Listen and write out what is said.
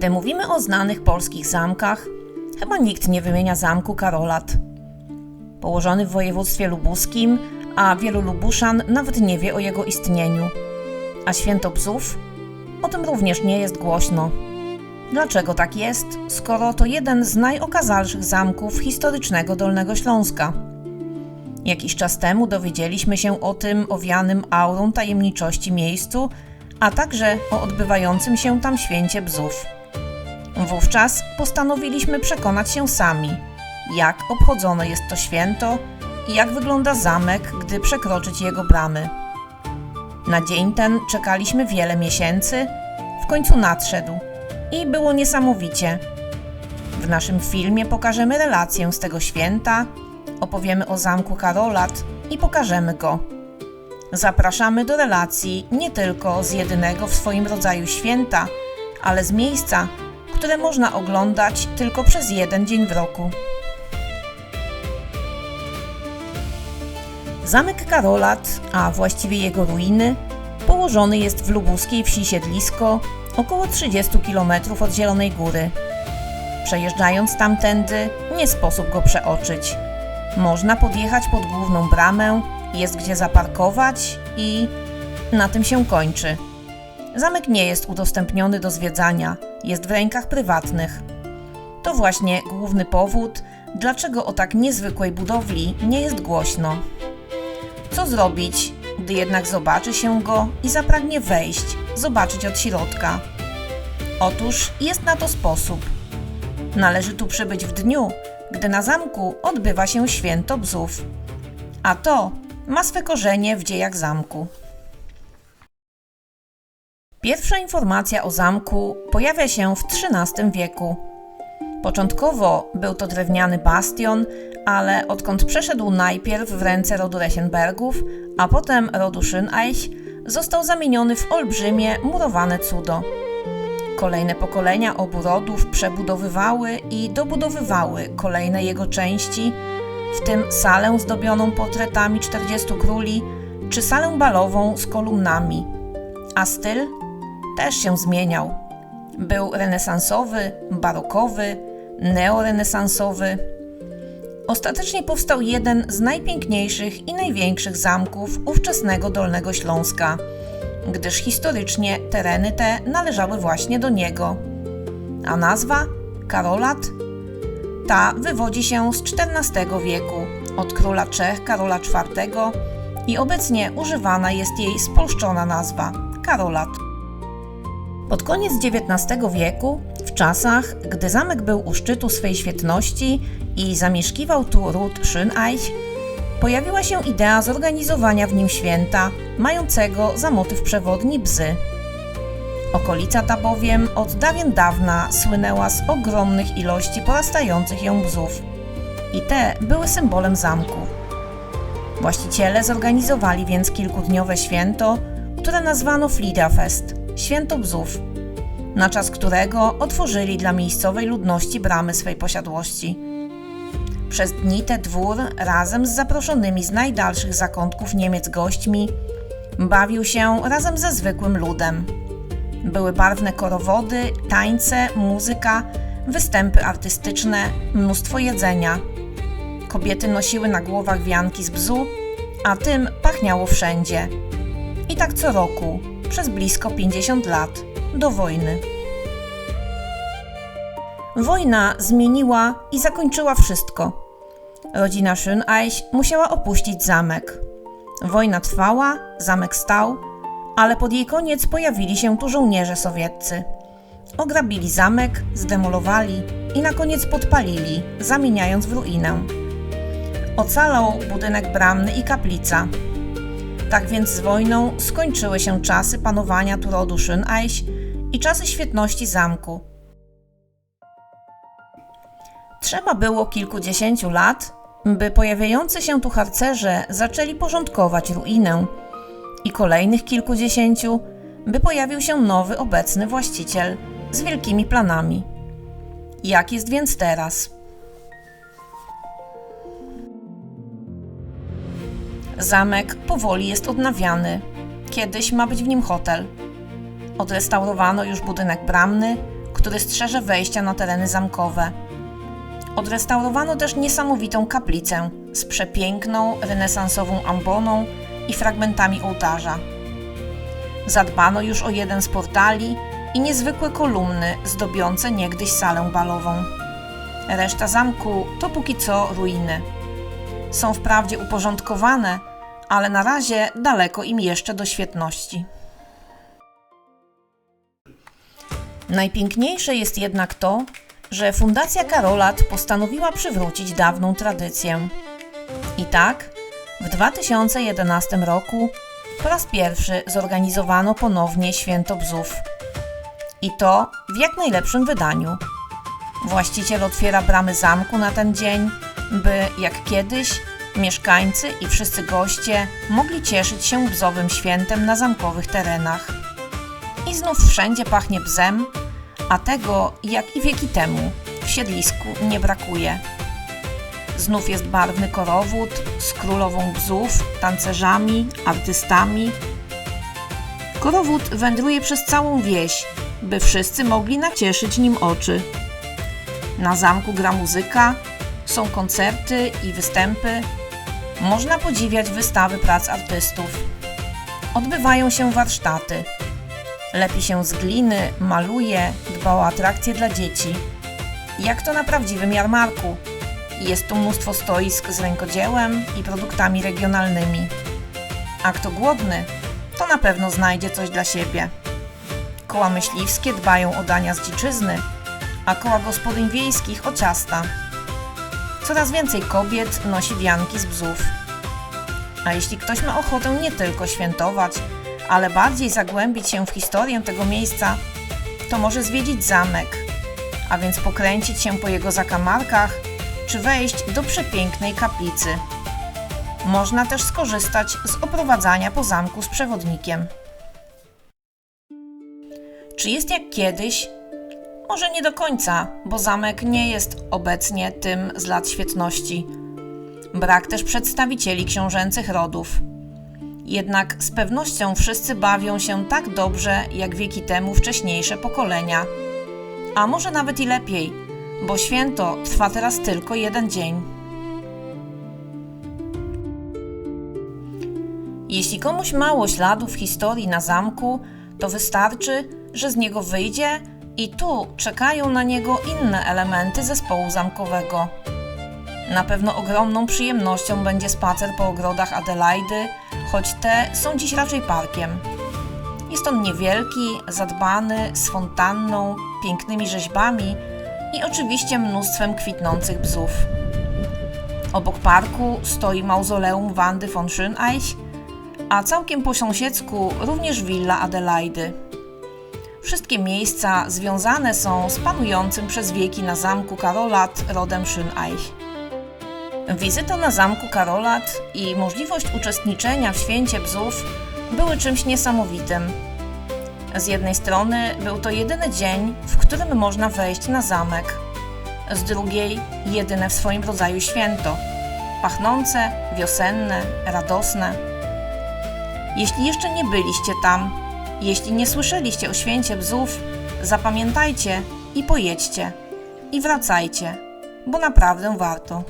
Gdy mówimy o znanych polskich zamkach, chyba nikt nie wymienia zamku Karolat. Położony w województwie lubuskim, a wielu Lubuszan nawet nie wie o jego istnieniu. A Świętobzów? O tym również nie jest głośno. Dlaczego tak jest, skoro to jeden z najokazalszych zamków historycznego Dolnego Śląska? Jakiś czas temu dowiedzieliśmy się o tym owianym aurą tajemniczości miejscu, a także o odbywającym się tam święcie Bzów. Wówczas postanowiliśmy przekonać się sami, jak obchodzone jest to święto i jak wygląda zamek, gdy przekroczyć jego bramy. Na dzień ten czekaliśmy wiele miesięcy, w końcu nadszedł i było niesamowicie. W naszym filmie pokażemy relację z tego święta, opowiemy o zamku Karolat i pokażemy go. Zapraszamy do relacji nie tylko z jedynego w swoim rodzaju święta, ale z miejsca, które można oglądać tylko przez jeden dzień w roku. Zamek Karolat, a właściwie jego ruiny, położony jest w lubuskiej wsi Siedlisko, około 30 km od Zielonej Góry. Przejeżdżając tamtędy, nie sposób go przeoczyć. Można podjechać pod główną bramę, jest gdzie zaparkować i na tym się kończy. Zamek nie jest udostępniony do zwiedzania, jest w rękach prywatnych. To właśnie główny powód, dlaczego o tak niezwykłej budowli nie jest głośno. Co zrobić, gdy jednak zobaczy się go i zapragnie wejść, zobaczyć od środka? Otóż jest na to sposób. Należy tu przybyć w dniu, gdy na zamku odbywa się święto Bzów. A to ma swe korzenie w dziejach zamku. Pierwsza informacja o zamku pojawia się w XIII wieku. Początkowo był to drewniany bastion, ale odkąd przeszedł najpierw w ręce rodu Rechenbergów, a potem rodu Schöneich, został zamieniony w olbrzymie, murowane cudo. Kolejne pokolenia obu rodów przebudowywały i dobudowywały kolejne jego części, w tym salę zdobioną portretami 40 króli, czy salę balową z kolumnami. A styl też się zmieniał. Był renesansowy, barokowy, neorenesansowy. Ostatecznie powstał jeden z najpiękniejszych i największych zamków ówczesnego Dolnego Śląska, gdyż historycznie tereny te należały właśnie do niego. A nazwa Karolat? Ta wywodzi się z XIV wieku, od króla Czech Karola IV i obecnie używana jest jej spolszczona nazwa Karolat. Pod koniec XIX wieku, w czasach, gdy zamek był u szczytu swej świetności i zamieszkiwał tu ród Schöneich, pojawiła się idea zorganizowania w nim święta, mającego za motyw przewodni Bzy. Okolica ta bowiem od dawien dawna słynęła z ogromnych ilości porastających ją bzów. I te były symbolem zamku. Właściciele zorganizowali więc kilkudniowe święto, które nazwano Fliederfest, Święto Bzów, na czas którego otworzyli dla miejscowej ludności bramy swej posiadłości. Przez dni te dwór, razem z zaproszonymi z najdalszych zakątków Niemiec gośćmi, bawił się razem ze zwykłym ludem. Były barwne korowody, tańce, muzyka, występy artystyczne, mnóstwo jedzenia. Kobiety nosiły na głowach wianki z bzu, a tym pachniało wszędzie. I tak co roku, przez blisko 50 lat, do wojny. Wojna zmieniła i zakończyła wszystko. Rodzina Schöneich musiała opuścić zamek. Wojna trwała, zamek stał, ale pod jej koniec pojawili się tu żołnierze sowieccy. Ograbili zamek, zdemolowali i na koniec podpalili, zamieniając w ruinę. Ocalał budynek bramny i kaplica. Tak więc z wojną skończyły się czasy panowania tu rodu Schöneich i czasy świetności zamku. Trzeba było kilkudziesięciu lat, by pojawiający się tu harcerze zaczęli porządkować ruinę i kolejnych kilkudziesięciu, by pojawił się nowy obecny właściciel z wielkimi planami. Jak jest więc teraz? Zamek powoli jest odnawiany. Kiedyś ma być w nim hotel. Odrestaurowano już budynek bramny, który strzeże wejścia na tereny zamkowe. Odrestaurowano też niesamowitą kaplicę z przepiękną, renesansową amboną i fragmentami ołtarza. Zadbano już o jeden z portali i niezwykłe kolumny zdobiące niegdyś salę balową. Reszta zamku to póki co ruiny. Są wprawdzie uporządkowane, ale na razie daleko im jeszcze do świetności. Najpiękniejsze jest jednak to, że Fundacja Karolat postanowiła przywrócić dawną tradycję. I tak, w 2011 roku po raz pierwszy zorganizowano ponownie Święto Bzów. I to w jak najlepszym wydaniu. Właściciel otwiera bramy zamku na ten dzień, by jak kiedyś mieszkańcy i wszyscy goście mogli cieszyć się bzowym świętem na zamkowych terenach. I znów wszędzie pachnie bzem, a tego, jak i wieki temu, w siedlisku nie brakuje. Znów jest barwny korowód z królową bzów, tancerzami, artystami. Korowód wędruje przez całą wieś, by wszyscy mogli nacieszyć nim oczy. Na zamku gra muzyka, są koncerty i występy. Można podziwiać wystawy prac artystów. Odbywają się warsztaty. Lepi się z gliny, maluje, dba o atrakcje dla dzieci. Jak to na prawdziwym jarmarku. Jest tu mnóstwo stoisk z rękodziełem i produktami regionalnymi. A kto głodny, to na pewno znajdzie coś dla siebie. Koła myśliwskie dbają o dania z dziczyzny, a koła gospodyń wiejskich o ciasta. Coraz więcej kobiet nosi wianki z bzów. A jeśli ktoś ma ochotę nie tylko świętować, ale bardziej zagłębić się w historię tego miejsca, to może zwiedzić zamek, a więc pokręcić się po jego zakamarkach, czy wejść do przepięknej kaplicy. Można też skorzystać z oprowadzania po zamku z przewodnikiem. Czy jest jak kiedyś? Może nie do końca, bo zamek nie jest obecnie tym z lat świetności. Brak też przedstawicieli książęcych rodów. Jednak z pewnością wszyscy bawią się tak dobrze, jak wieki temu wcześniejsze pokolenia. A może nawet i lepiej, bo święto trwa teraz tylko jeden dzień. Jeśli komuś mało śladów historii na zamku, to wystarczy, że z niego wyjdzie i tu czekają na niego inne elementy zespołu zamkowego. Na pewno ogromną przyjemnością będzie spacer po ogrodach Adelaidy, choć te są dziś raczej parkiem. Jest on niewielki, zadbany, z fontanną, pięknymi rzeźbami i oczywiście mnóstwem kwitnących bzów. Obok parku stoi mauzoleum Wandy von Schöneich, a całkiem po sąsiedzku również willa Adelaidy. Wszystkie miejsca związane są z panującym przez wieki na zamku Karolat rodem Schöneich. Wizyta na zamku Karolat i możliwość uczestniczenia w święcie bzów były czymś niesamowitym. Z jednej strony był to jedyny dzień, w którym można wejść na zamek. Z drugiej jedyne w swoim rodzaju święto. Pachnące, wiosenne, radosne. Jeśli jeszcze nie byliście tam, jeśli nie słyszeliście o święcie bzów, zapamiętajcie i pojedźcie. I wracajcie, bo naprawdę warto.